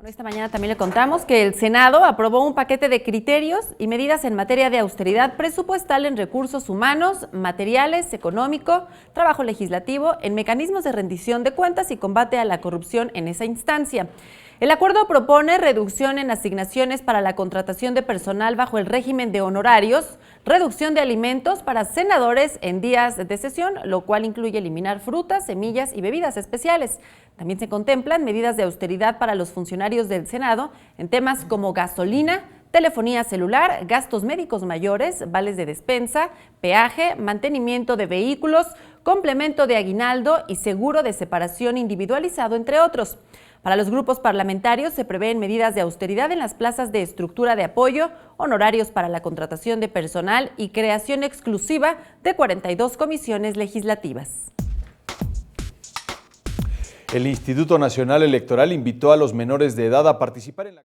Bueno, esta mañana también le contamos que el Senado aprobó un paquete de criterios y medidas en materia de austeridad presupuestal en recursos humanos, materiales, económico, trabajo legislativo, en mecanismos de rendición de cuentas y combate a la corrupción en esa instancia. El acuerdo propone reducción en asignaciones para la contratación de personal bajo el régimen de honorarios, reducción de alimentos para senadores en días de sesión, lo cual incluye eliminar frutas, semillas y bebidas especiales. También se contemplan medidas de austeridad para los funcionarios del Senado en temas como gasolina, telefonía celular, gastos médicos mayores, vales de despensa, peaje, mantenimiento de vehículos, complemento de aguinaldo y seguro de separación individualizado, entre otros. Para los grupos parlamentarios se prevén medidas de austeridad en las plazas de estructura de apoyo, honorarios para la contratación de personal y creación exclusiva de 42 comisiones legislativas. El Instituto Nacional Electoral invitó a los menores de edad a participar en la